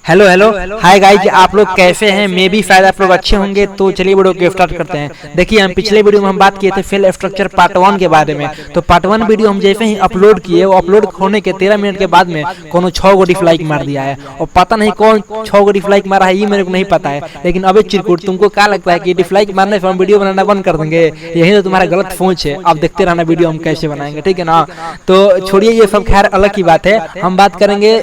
Hello hello hi guys, आप लोग कैसे हैं? मे भी शायद आप लोग अच्छे होंगे। तो चलिए वीडियो को स्टार्ट करते हैं। देखिए, हम पिछले वीडियो में हम बात किए थे सेल स्ट्रक्चर पार्ट 1 के बारे में। तो पार्ट 1 वीडियो हम जैसे ही अपलोड किए, वो अपलोड होने के 13 मिनट के बाद में कोनो 6 गो डिसलाइक मार दिया है। और पता नहीं कौन 6 गो डिसलाइक मारा है, ये मेरे को नहीं पता है। लेकिन अबे चिरकुट, तुमको क्या लगता है कि डिसलाइक मारने से हम वीडियो बनाना बंद कर देंगे? यही तो तुम्हारा गलत सोच है। अब देखते रहना वीडियो हम कैसे बनाएंगे, ठीक है ना? तो छोड़िए ये सब, खैर अलग की बात है। हम बात करेंगे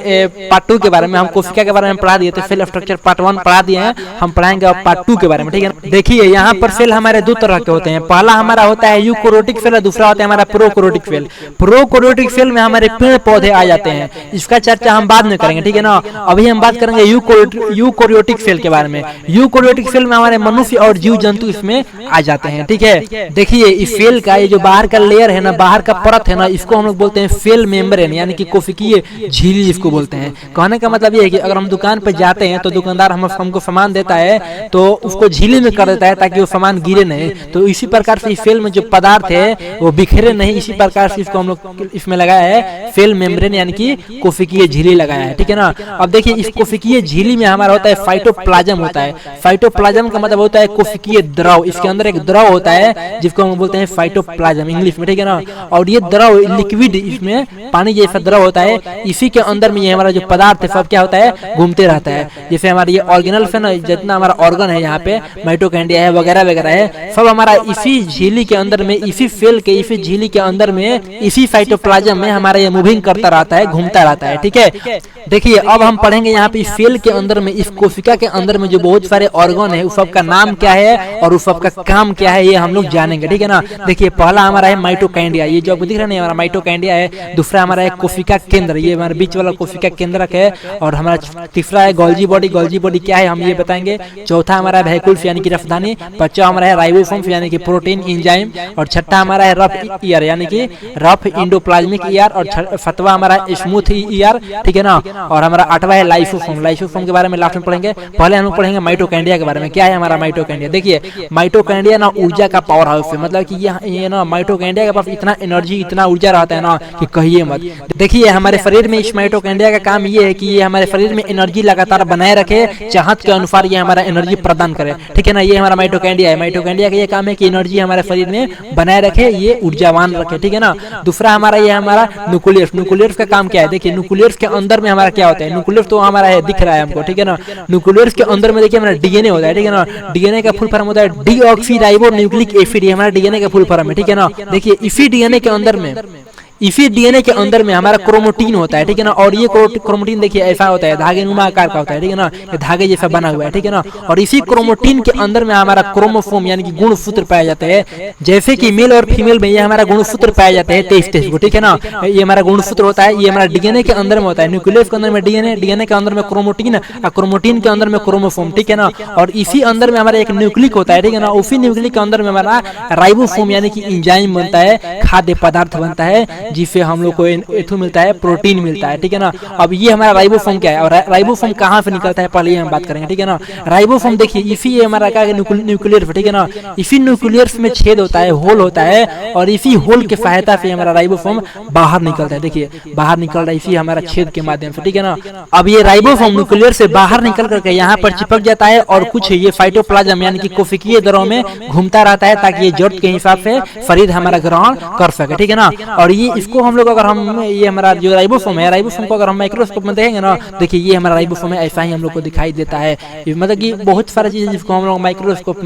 पार्ट 2 के बारे में। हम कोशिका के बारे में पढ़ा दिए थे, सेल स्ट्रक्चर पार्ट 1 पढ़ा दिए हैं। हम पढ़ाएंगे अब पार्ट 2 के बारे में, ठीक है? देखिए, यहाँ पर सेल हमारे दो तरह के होते हैं। पहला हमारा होता है यूकोरियोटिक सेल, दूसरा होता है हमारा प्रोकैरियोटिक सेल। प्रोकैरियोटिक सेल में हमारे पेड़ पौधे आ जाते हैं। इसका चर्चा हम बाद में करेंगे, ठीक है ना? अभी हम बात करेंगे यूकोरियोटिक सेल के बारे में। यूकोरियोटिक सेल में हमारे मनुष्य और जीव जंतु इसमें आ जाते हैं, ठीक है? देखिए, इस सेल का ये जो बाहर का लेयर है ना, बाहर का परत है ना, इसको हम लोग बोलते हैं सेल मेम्ब्रेन, यानी कि कोशिकीय झिल्ली जिसको बोलते हैं। कहने का मतलब ये है कि अगर हम दुकान पर जाते हैं तो दुकानदार हमको सामान देता है तो उसको झिल्ली में कर देता है ताकि वो सामान गिरे नहीं। तो इसी प्रकार से सेल में जो पदार्थ है वो बिखरे नहीं, इसी प्रकार से इसको हम लोग इसमें लगाया है सेल मेम्ब्रेन, यानी कि कोशिकीय झिल्ली लगाया है, ठीक है ना? अब देखिए, इस कोशिकीय झिल्ली में हमारा होता है फाइटोप्लाज्म होता है। फाइटोप्लाज्म का मतलब होता है कोशिकीय द्रव। इसके अंदर एक द्रव होता है जिसको हम बोलते हैं फाइटोप्लाज्म इंग्लिश में, ठीक है ना? और ये द्रव लिक्विड, इसमें पानी जैसा द्रव होता है। इसी के अंदर में ये हमारा जो पदार्थ है सब क्या होता है, घूमते रहता है। जैसे हमारे ये ऑर्गेनल्स है ना, जितना हमारा ऑर्गन है यहाँ पे, माइटोकॉन्ड्रिया है वगैरह वगैरह है, सब हमारा इसी झिल्ली के अंदर में, इसी सेल के इसी झिल्ली के अंदर में, इसी साइटोप्लाज्म में हमारा ये मूविंग करता रहता है, घूमता रहता है, ठीक है? देखिए, अब हम पढ़ेंगे यहाँ पे इस सेल के अंदर में, इस कोशिका के अंदर में जो बहुत सारे ऑर्गन है, उस सब का नाम क्या है और उस सब का काम क्या है, ये हम लोग जानेंगे, ठीक है ना? देखिए, पहला हमारा है माइटोकॉन्ड्रिया, ये जो आपको दिख रहा है हमारा माइटोकॉन्ड्रिया है। दूसरा हमारा है कोशिका केंद्र, ये हमारे बीच वाला कोशिका केंद्रक है। और हमारा तीसरा है गोल्जी बॉडी। गोल्जी बॉडी क्या है हम ये बताएंगे। चौथा हमारा है वैक्यूल्स यानी कि रफ्तानी। पांचवा हमारा है राइबोसोम्स यानी कि प्रोटीन एंजाइम। और छठा हमारा है रफ ईयर यानी कि रफ इंडोप्लाज्मिक ईयर। और सातवां हमारा स्मूथ ईयर, ठीक है ना? और हमारा आठवां है लाइसोसोम। लाइसोसोम के बारे में लास्ट में पढ़ेंगे। पहले हम लोग पढ़ेंगे माइटोकॉन्ड्रिया के बारे में। क्या है हमारा माइटोकॉन्ड्रिया? देखिए, माइटोकॉन्ड्रिया ना ऊर्जा का पावर हाउस है। मतलब कि ये ना माइटोकॉन्ड्रिया के पास इतना एनर्जी, इतना ऊर्जा रहता है ना कि कहिए मत। देखिए, हमारे शरीर में इस माइटोकॉन्ड्रिया का काम ये है कि ये हमारे शरीर में एनर्जी लगातार बनाए रखे, चाहत के अनुसार ये हमारा एनर्जी प्रदान करे, ठीक है ना? ये हमारा माइटोकॉन्ड्रिया है। माइटोकॉन्ड्रिया का ये काम है कि एनर्जी हमारे शरीर में बनाए रखे, ये ऊर्जावान रखे, ठीक है ना? दूसरा हमारा ये हमारा न्यूक्लियस। न्यूक्लियस का काम क्या है? देखिए, न्यूक्लियस के अंदर में हमारा क्या होता है? न्यूक्लियस तो हमारा है, दिख रहा है हमको, ठीक है ना? न्यूक्लियस के अंदर में देखिए हमारा डीएनए होता है, ठीक है ना? डीएनए का फुल फॉर्म होता है डीऑक्सीराइबो न्यूक्लिक एसिड। ये हमारा डीएनए का फुल फॉर्म है, ठीक है ना? देखिए, इसी डीएनए के अंदर में, इसी डीएनए के अंदर में हमारा क्रोमोटीन होता है, ठीक है ना? और ये क्रोमोटीन देखिए ऐसा होता है, धागे नुमा आकार का होता है, ठीक है ना? ये धागे जैसा बना हुआ है, ठीक है ना? और इसी क्रोमोटीन के अंदर में हमारा क्रोमोसोम यानी कि गुणसूत्र पाए जाते हैं। जैसे कि मेल और फीमेल में ये हमारा गुणसूत्र पाए जाते हैं 23 को, ठीक है ना? ये हमारा गुणसूत्र होता है, ये हमारा डीएनए के अंदर में होता है। न्यूक्लियस के अंदर में डीएनए, डीएनए के अंदर में क्रोमोटीन और क्रोमोटीन के अंदर में क्रोमोसोम, ठीक है ना? और इसी अंदर में हमारा एक न्यूक्लिक होता है, ठीक है ना? उसी न्यूक्लिक के अंदर में हमारा राइबोसोम यानी कि एंजाइम बनता है, खाद्य पदार्थ बनता है, जिससे हम लोग को एथू मिलता है, प्रोटीन मिलता है, ठीक है ना? अब ये हमारा राइबोसोम क्या है और राइबोसोम कहाँ से निकलता है, पहले हम बात करेंगे, ठीक है ना? राइबोसोम देखिए, इसी ये हमारा क्या है, न्यूक्लियस, ठीक है ना? इसी न्यूक्लियस में छेद होता है, होल होता है, और इसी होल की सहायता से हमारा राइबोसोम बाहर निकलता है। देखिए, बाहर निकल रहा है इसी हमारा छेद के माध्यम से, ठीक है ना? अब ये राइबोसोम न्यूक्लियस से बाहर निकल करके यहाँ पर चिपक जाता है और कुछ ये साइटोप्लाज्म यानी कि कोशिकीय द्रव में घूमता रहता है ताकि ये जरूरत के हिसाब से शरीर हमारा ग्रहण कर सके, ठीक है ना? और ये इसको हम लोग अगर हम ये हमारा जो राइबोसोम है, राइबोसोम को अगर हम माइक्रोस्कोप में देखेंगे ना, देखिए ये हमारा राइबोसोम है, ऐसा ही हम लोग को दिखाई देता है। मतलब कि बहुत सारी चीजें जिसको हम लोग माइक्रोस्कोप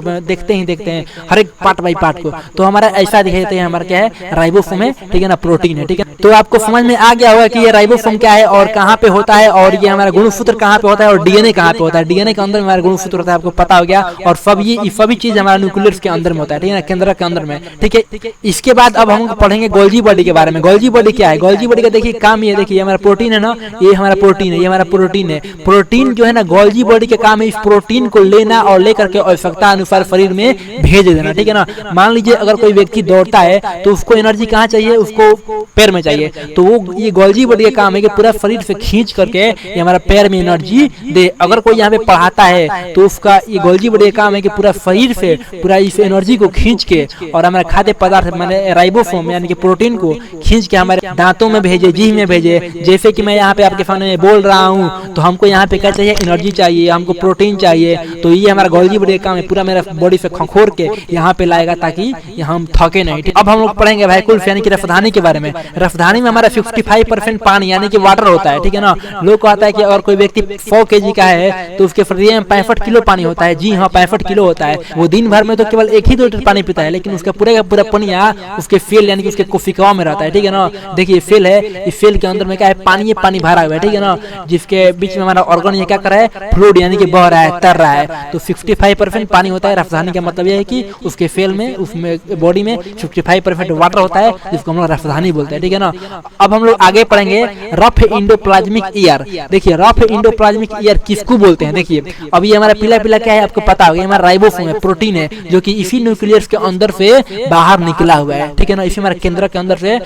में देखते हैं हर एक पार्ट बाई पार्ट को, तो हमारा ऐसा दिखाई देता है। हमारा क्या है, राइबोसोम है, ठीक है ना? प्रोटीन है, ठीक है? तो आपको समझ में आ गया होगा कि ये राइबोसोम क्या है और कहाँ पे होता है, और ये हमारा गुणसूत्र कहाँ पे होता है, और डीएनए कहाँ पे होता है। डीएनए के अंदर हमारा गुणसूत्र होता है, आपको पता हो गया। और सभी चीज हमारा न्यूक्लियस के अंदर में होता है, ठीक है ना? केंद्र के अंदर में, ठीक है? इसके बाद अब हम पढ़ेंगे गोल्जी बॉडी के बारे में। गोल्जी बॉडी क्या है? गोल्जी बॉडी का देखिए काम ये, देखिए हमारा प्रोटीन है ना, ये हमारा प्रोटीन है, ये हमारा प्रोटीन है। प्रोटीन जो है ना, गोल्जी बॉडी के काम है इस प्रोटीन को लेना और लेकर के आवश्यकता अनुसार शरीर में भेज देना, ठीक है ना? मान लीजिए अगर कोई व्यक्ति दौड़ता है तो उसको एनर्जी कहाँ चाहिए, उसको पैर में चाहिए, तो वो ये गोल्जी बॉडी का काम है कि पूरा शरीर से खींच करके ये हमारा पैर में एनर्जी दे। अगर कोई यहाँ पे पढ़ाता है तो उसका ये गोल्जी बॉडी का काम है कि पूरा शरीर से पूरा इस एनर्जी को खींच के और हमारा खाद्य पदार्थ माने राइबोसोम यानी कि प्रोटीन प्रोटीन को खींच के हमारे दांतों में भेजे, जीभ में भेजे। जैसे कि मैं यहाँ पे आपके सामने में बोल रहा हूँ, तो हमको यहाँ पे क्या चाहिए, एनर्जी चाहिए, हमको प्रोटीन चाहिए। तो ये हमारा गोल्जी बॉडी का काम है, पूरा मेरा बॉडी से खंखोर के यहाँ पे लाएगा ताकि हम थके नहीं। अब हम लोग पढ़ेंगे भाई कुल्फ यानी कि रसधानी के बारे में। रसधानी में हमारा 55% पानी यानी कि वाटर होता है, ठीक है ना। लोग को आता है कि अगर कोई व्यक्ति 100 kg का है तो उसके शरीर में 65 किलो पानी होता है। जी हाँ, 65 किलो होता है। वो दिन भर में तो केवल 1 ही 2 लीटर पानी पीता है, लेकिन उसका पूरा का पूरा पनिया उसके फेल यानी कि उसके कोशिकाओं में रहता है, ठीक है ना। देखिए फेल है, इस फेल के अंदर में क्या है, पानी पानी भरा हुआ है, ठीक है ना। जिसके बीच में हमारा ऑर्गन ये क्या कर रहा है, फ्लूइड यानी कि बह रहा है, तर रहा है। तो 65% पानी होता है। रसधानी का मतलब यह है कि उसके फेल में, उसमें बॉडी में 55% वाटर होता है, जिसको हम लोग रसधानी बोलते हैं, ठीक है ना। अब हम लोग आगे पढ़ेंगे रफ इंडोप्लाज्मिक ईयर। देखिए रफ इंडोप्लाज्मिक ईयर किसको बोलते हैं। देखिए अभी हमारा पीला पीला क्या है आपको पता होगा, हमारा राइबोसोम है, प्रोटीन है, जो कि इसी न्यूक्लियस के अंदर से बाहर निकला हुआ है, ठीक है ना। इसी हमारे केंद्र के अंदर से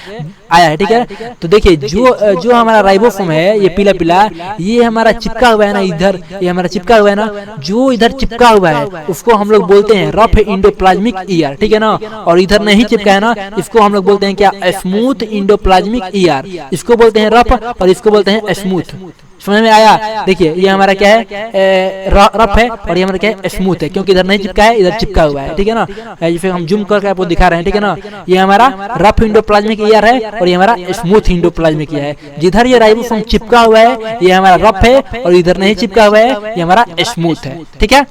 आया है, ठीक है। तो देखिए जो हमारा राइबोसोम है, ये पीला पीला, ये हमारा चिपका हुआ है ना इधर, ये हमारा चिपका हुआ है ना, जो इधर चिपका हुआ है उसको हम लोग बोलते हैं रफ इंडोप्लाज्मिक ईयर, ठीक है ना। और इधर नहीं चिपका है ना, इसको हम लोग बोलते हैं क्या, स्मूथ इंडोप्लाज्मिक ईयर। इसको बोलते हैं रफ और इसको बोलते हैं स्मूथ। समझ में आया। देखिए ये हमारा क्या है, रफ है, और ये हमारा क्या है, स्मूथ है, क्योंकि इधर नहीं चिपका है, इधर चिपका हुआ है, ठीक है ना। जैसे हम जूम करके आपको दिखा रहे हैं, ठीक है ना। ये हमारा रफ इंडोप्लाज्मिक ईयर है और ये हमारा स्मूथ इंडोप्लाज्मिक ईयर है। जिधर ये राइबोसोम चिपका हुआ है ये हमारा रफ है, और इधर नहीं चिपका हुआ है ये हमारा स्मूथ है, ठीक है।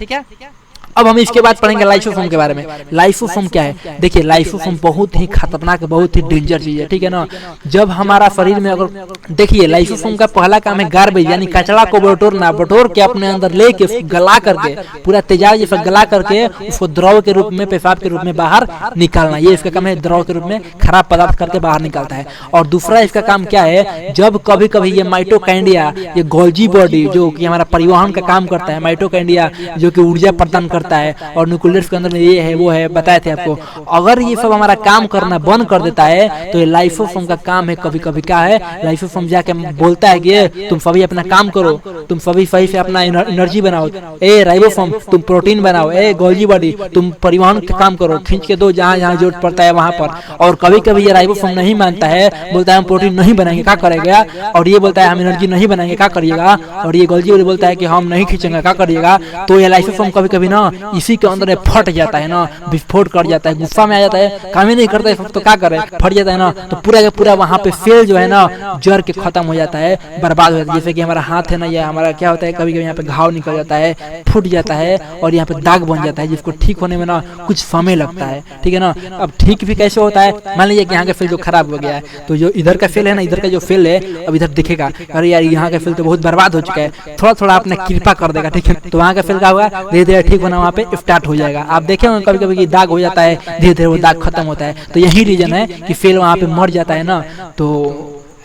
अब हम इसके बाद पढ़ेंगे लाइसोसोम के बारे में। लाइसोसोम क्या है, देखिए लाइसोसोम बहुत ही खतरनाक, बहुत ही डेंजर चीज है, ठीक है ना। जब हमारा शरीर में अगर देखिए लाइसोसोम का पहला काम है गार्बेज यानी कचरा को बटोरना, बटोर के अपने अंदर लेके गला करके, पूरा तेजाब जैसा गला करके उसको द्रव के रूप में, पेशाब के रूप में बाहर निकालना। ये इसका काम है, द्रव के रूप में खराब पदार्थ करके बाहर निकालता है। और दूसरा इसका काम क्या है, जब कभी कभी ये माइटोकांड्रिया, ये गोल्जी बॉडी जो कि हमारा परिवहन का काम करता है, माइटोकांड्रिया जो कि ऊर्जा प्रदान करता है, और न्यूक्लियस के अंदर में ये है वो है, बताए थे आपको। अगर ये सब हमारा काम करना बंद कर देता है तो ये लाइसोसोम का काम है, कभी कभी क्या है, लाइसोसोम जाके बोलता है कि तुम सभी अपना काम करो, तुम सभी सही से अपना एनर्जी बनाओ, ए राइबोसोम तुम प्रोटीन बनाओ, ए गोल्जी बॉडी तुम परिवहन का काम करो, खींच के दो जहाँ जहाँ जरूरत पड़ता है वहां पर। और कभी कभी ये राइबोसोम नहीं मानता है, बोलता है हम प्रोटीन नहीं बनाएंगे, क्या करेगा। और ये बोलता है हम एनर्जी नहीं बनाएंगे, क्या करिएगा। और ये गोल्जी बॉडी बोलता है कि हम नहीं खींचेंगे, क्या करिएगा। तो ये लाइसोसोम कभी कभी ना इसी के अंदर फट जाता है ना, विस्फोट कर जाता है, गुस्सा में आ जाता है, काम ही नहीं करता है तो क्या करे, फट जाता है ना। तो पूरा का पूरा वहाँ पे सेल जो है ना जड़ के खत्म हो जाता है, बर्बाद हो जाता है। जैसे कि हमारा हाथ है ना, या हमारा क्या होता है, कभी कभी यहाँ पे घाव निकल जाता है, फूट जाता है और यहाँ पे दाग बन जाता है, जिसको ठीक होने में ना कुछ समय लगता है, ठीक है ना। अब ठीक भी कैसे होता है, मान लीजिए कि यहाँ का फेल जो खराब हो गया है, तो जो इधर का फेल है ना, इधर का जो फेल है अब इधर दिखेगा, अरे यार यहाँ का फेल तो बहुत बर्बाद हो चुका है, थोड़ा थोड़ा आपने कृपा कर देगा, ठीक है। तो वहाँ का फेल का होगा, धीरे धीरे ठीक होना वहाँ पे स्टार्ट हो जाएगा। आप देखे होंगे कभी कभी दाग हो जाता है, धीरे धीरे वो दाग खत्म होता है। तो यही रीजन है कि फेल वहाँ पे मर जाता है ना, तो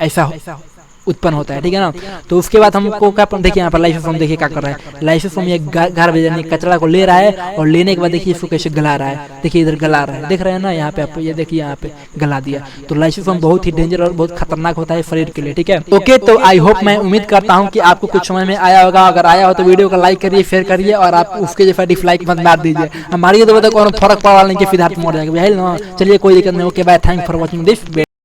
ऐसा उत्पन्न होता है, ठीक है ना। तो उसके बाद हमको क्या, देखिए यहाँ पर लाइसोसोम देखिए क्या कर रहा है। लाइसोसोम ये गार्बेज यानी कचरा को ले रहा है, और लेने के बाद देखिए इसको कैसे गला रहा है, देखिए इधर गला रहा है, देख रहे हैं ना यहाँ पे आप, ये देखिए यहाँ पे गला दिया। तो लाइसोसोम बहुत ही डेंजर और बहुत खतरनाक होता है शरीर के लिए, ठीक है। ओके, तो आई होप, मैं उम्मीद करता हूँ कि आपको कुछ समझ में आया होगा। अगर आया हो तो वीडियो को लाइक करिए, शेयर करिए, और आप उसके जैसा डिसलाइक मत मार दीजिए। हमारी तो कौन फर्क पड़ा नहीं कि सिद्धार्थ मर जाएगा, चलिए कोई दिक्कत नहीं। Okay bye, thank for watching this.